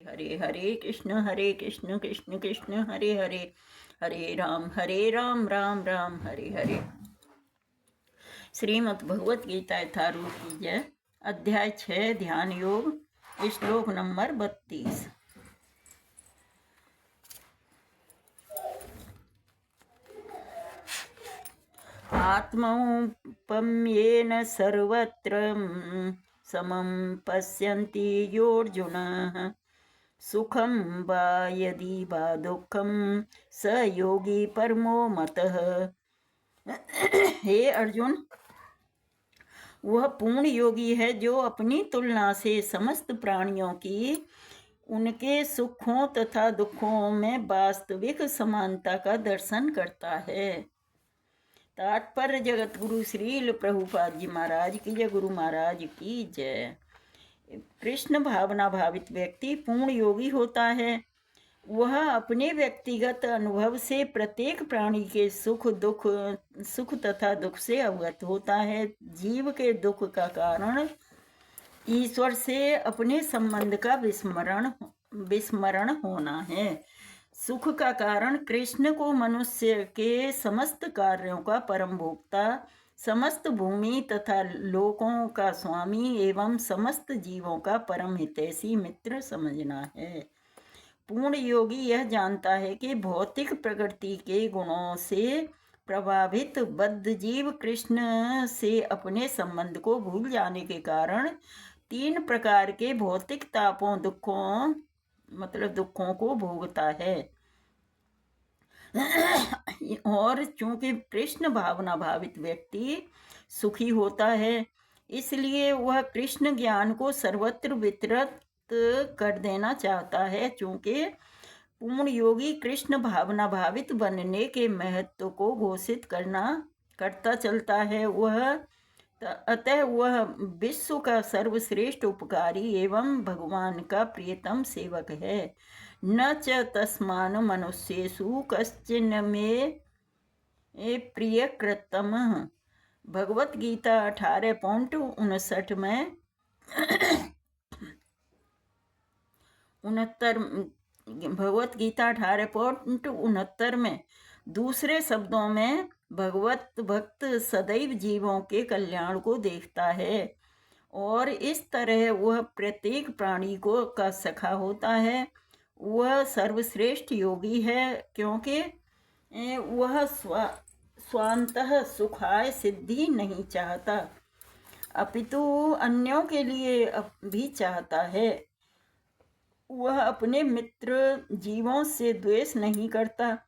हरे हरे कृष्ण कृष्ण कृष्ण हरे हरे, हरे राम राम राम हरे हरे। श्रीमद् भगवत गीता यथारूप की जय। अध्याय 6 ध्यान योग, श्लोक नंबर 32। आत्मौपम्येन सर्वत्र समं पश्यन्ति योऽर्जुनः, सुखं वा यदि वा दुःखं स योगी परमो मतः। हे अर्जुन, वह पूर्ण योगी है जो अपनी तुलना से समस्त प्राणियों की उनके सुखों तथा दुखों में वास्तविक समानता का दर्शन करता है। तात्पर्य जगत गुरु श्रील प्रभुपाद जी महाराज की जय, गुरु महाराज की जय। कृष्ण भावना भावित व्यक्ति पूर्ण योगी होता है। वह अपने व्यक्तिगत अनुभव से प्रत्येक प्राणी के सुख तथा दुख से अवगत होता है। जीव के दुख का कारण ईश्वर से अपने संबंध का विस्मरण होना है। सुख का कारण कृष्ण को मनुष्य के समस्त कार्यों का परम भोक्ता, समस्त भूमि तथा लोकों का स्वामी एवं समस्त जीवों का परम हितैषी मित्र समझना है। पूर्ण योगी यह जानता है कि भौतिक प्रकृति के गुणों से प्रभावित बद्ध जीव कृष्ण से अपने संबंध को भूल जाने के कारण 3 प्रकार के भौतिक तापों दुखों को भोगता है। और चूंकि कृष्ण भावना भावित व्यक्ति सुखी होता है, इसलिए वह कृष्ण ज्ञान को सर्वत्र वितरित कर देना चाहता है। चूंकि पूर्ण योगी कृष्ण भावना भावित बनने के महत्व को घोषित करता चलता है, अतः वह विश्व का सर्वश्रेष्ठ उपकारी एवं भगवान का प्रियतम सेवक है। न च तस्मान मनुष्येषु कश्चिन में प्रियकृतम। भगवत गीता 18.59 में 69 भगवत गीता 18.69 में दूसरे शब्दों में भगवत भक्त सदैव जीवों के कल्याण को देखता है और इस तरह वह प्रत्येक प्राणी का सखा होता है। वह सर्वश्रेष्ठ योगी है क्योंकि वह स्वांतः सुखाय सिद्धि नहीं चाहता, अपितु अन्यों के लिए भी चाहता है। वह अपने मित्र जीवों से द्वेष नहीं करता।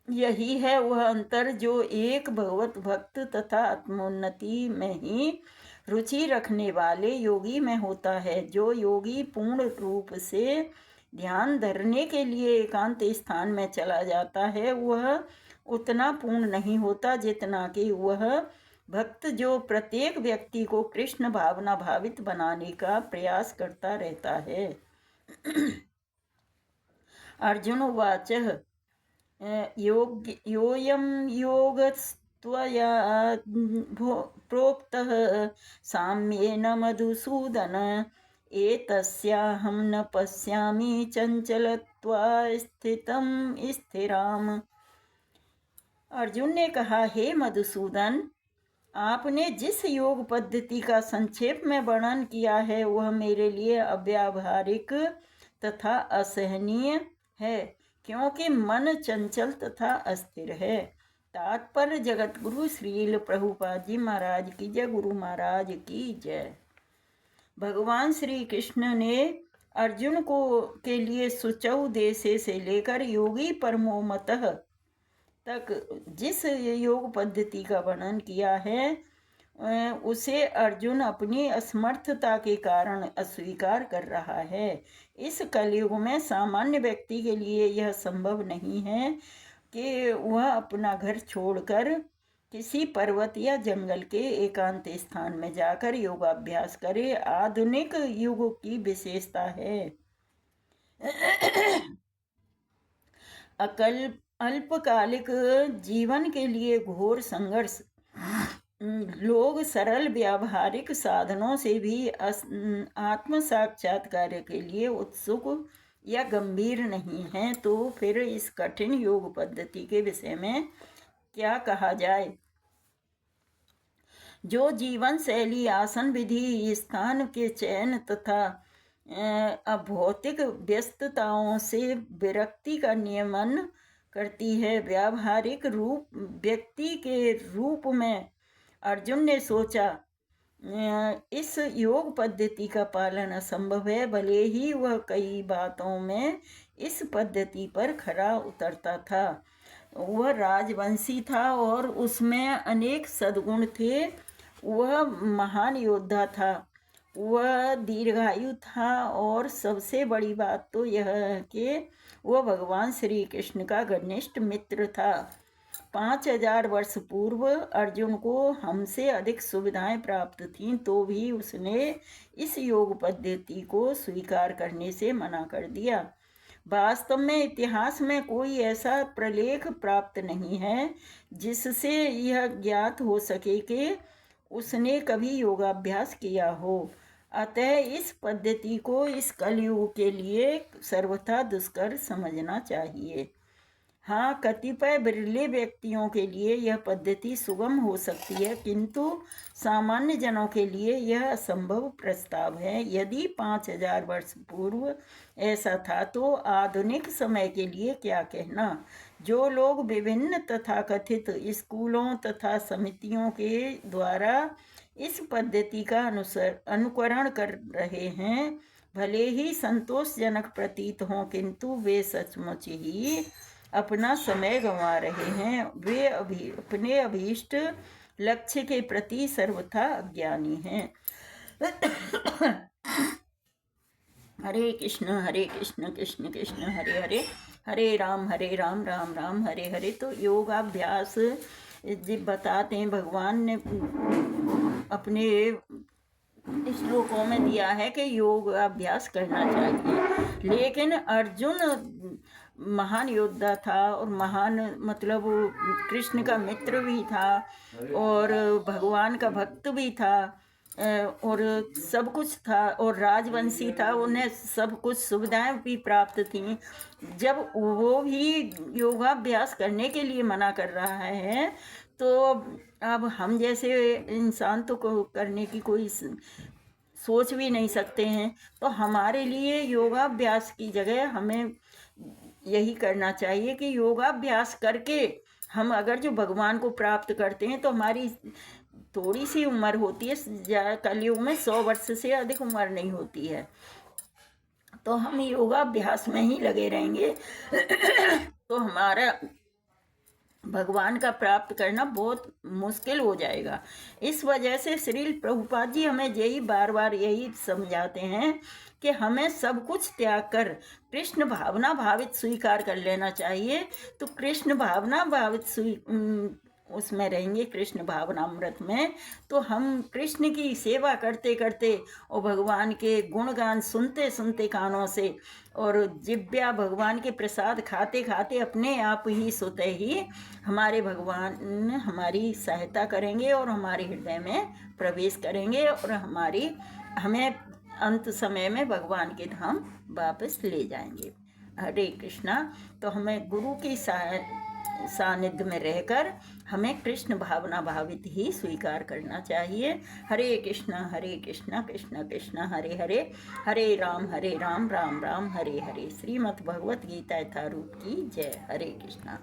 यही है वह अंतर जो एक भगवत भक्त तथा आत्मोन्नति में ही रुचि रखने वाले योगी में होता है। जो योगी पूर्ण रूप से ध्यान धरने के लिए एकांत स्थान में चला जाता है, वह उतना पूर्ण नहीं होता जितना कि वह भक्त जो प्रत्येक व्यक्ति को कृष्ण भावना भावित बनाने का प्रयास करता रहता है। अर्जुन उवाच योऽयं योगस्त्वया प्रोक्तः साम्येन मधुसूदन, एतस्याहं न पश्यामि चञ्चलत्वात् स्थितं स्थिराम्। अर्जुन ने कहा, हे मधुसूदन, आपने जिस योग पद्धति का संक्षेप में वर्णन किया है वह मेरे लिए अव्यावहारिक तथा असहनीय है, क्योंकि मन चंचल तथा अस्थिर है। तात्पर्य जगत गुरु श्रील प्रभुपाद जी महाराज की जय, गुरु महाराज की जय। भगवान श्री कृष्ण ने अर्जुन के लिए सुचौ देशे से लेकर योगी परमो मतः तक जिस योग पद्धति का वर्णन किया है उसे अर्जुन अपनी असमर्थता के कारण अस्वीकार कर रहा है। इस कलयुग में सामान्य व्यक्ति के लिए यह संभव नहीं है कि वह अपना घर छोड़कर किसी पर्वत या जंगल के एकांत स्थान में जाकर योगाभ्यास करे। आधुनिक युग की विशेषता है अल्पकालिक जीवन के लिए घोर संघर्ष लोग सरल व्यावहारिक साधनों से भी आत्म साक्षात्कार के लिए उत्सुक या गंभीर नहीं हैं, तो फिर इस कठिन योग पद्धति के विषय में क्या कहा जाए। जो जीवन शैली, आसन विधि, स्थान के चयन तथा अभौतिक व्यस्तताओं से विरक्ति का नियमन करती है, व्यावहारिक रूप व्यक्ति के रूप में अर्जुन ने सोचा इस योग पद्धति का पालन असंभव है, भले ही वह कई बातों में इस पद्धति पर खरा उतरता था। वह राजवंशी था और उसमें अनेक सद्गुण थे। वह महान योद्धा था, वह दीर्घायु था और सबसे बड़ी बात तो यह है कि वह भगवान श्री कृष्ण का घनिष्ठ मित्र था। 5000 वर्ष पूर्व अर्जुन को हमसे अधिक सुविधाएं प्राप्त थीं, तो भी उसने इस योग पद्धति को स्वीकार करने से मना कर दिया। वास्तव में इतिहास में कोई ऐसा प्रलेख प्राप्त नहीं है जिससे यह ज्ञात हो सके कि उसने कभी योगाभ्यास किया हो। अतः इस पद्धति को इस कलयुग के लिए सर्वथा दुष्कर समझना चाहिए। हाँ, कतिपय बिरले व्यक्तियों के लिए यह पद्धति सुगम हो सकती है, किंतु सामान्य जनों के लिए यह असंभव प्रस्ताव है। यदि 5000 वर्ष पूर्व ऐसा था, तो आधुनिक समय के लिए क्या कहना। जो लोग विभिन्न तथाकथित स्कूलों तथा समितियों के द्वारा इस पद्धति का अनुकरण कर रहे हैं, भले ही संतोषजनक प्रतीत हों, किंतु वे सचमुच ही अपना समय गंवा रहे हैं। वे अपने अभीष्ट लक्ष्य के प्रति सर्वथा अज्ञानी हैं। हरे कृष्ण कृष्ण कृष्ण हरे हरे, हरे राम राम राम हरे हरे। तो योगाभ्यास बताते हैं, भगवान ने अपने श्लोकों में दिया है कि योग अभ्यास करना चाहिए। लेकिन अर्जुन महान योद्धा था और महान मतलब कृष्ण का मित्र भी था और भगवान का भक्त भी था और सब कुछ था और राजवंशी था, उन्हें सब कुछ सुविधाएं भी प्राप्त थीं। जब वो भी योगाभ्यास करने के लिए मना कर रहा है, तो अब हम जैसे इंसान तो करने की कोई सोच भी नहीं सकते हैं। तो हमारे लिए योगाभ्यास की जगह हमें यही करना चाहिए कि योगाभ्यास करके हम अगर जो भगवान को प्राप्त करते हैं, तो हमारी थोड़ी सी उम्र होती है, कलयुग में 100 वर्ष से अधिक उम्र नहीं होती है, तो हम योगाभ्यास में ही लगे रहेंगे तो हमारा भगवान का प्राप्त करना बहुत मुश्किल हो जाएगा। इस वजह से श्री प्रभुपाद जी हमें यही बार बार यही समझाते हैं कि हमें सब कुछ त्याग कर कृष्ण भावना भावित स्वीकार कर लेना चाहिए। तो कृष्ण भावना भावित उसमें रहेंगे, कृष्ण भावनामृत में, तो हम कृष्ण की सेवा करते करते और भगवान के गुणगान सुनते सुनते कानों से और जिब्या भगवान के प्रसाद खाते खाते अपने आप ही सोते ही हमारे भगवान हमारी सहायता करेंगे और हमारे हृदय में प्रवेश करेंगे और हमें अंत समय में भगवान के धाम वापस ले जाएंगे। हरे कृष्णा। तो हमें गुरु की सानिध्य में रहकर हमें कृष्ण भावना भावित ही स्वीकार करना चाहिए। हरे कृष्णा कृष्ण कृष्ण हरे हरे, हरे राम राम राम हरे हरे। श्रीमद् भगवत गीता यथारूप की जय। हरे कृष्णा।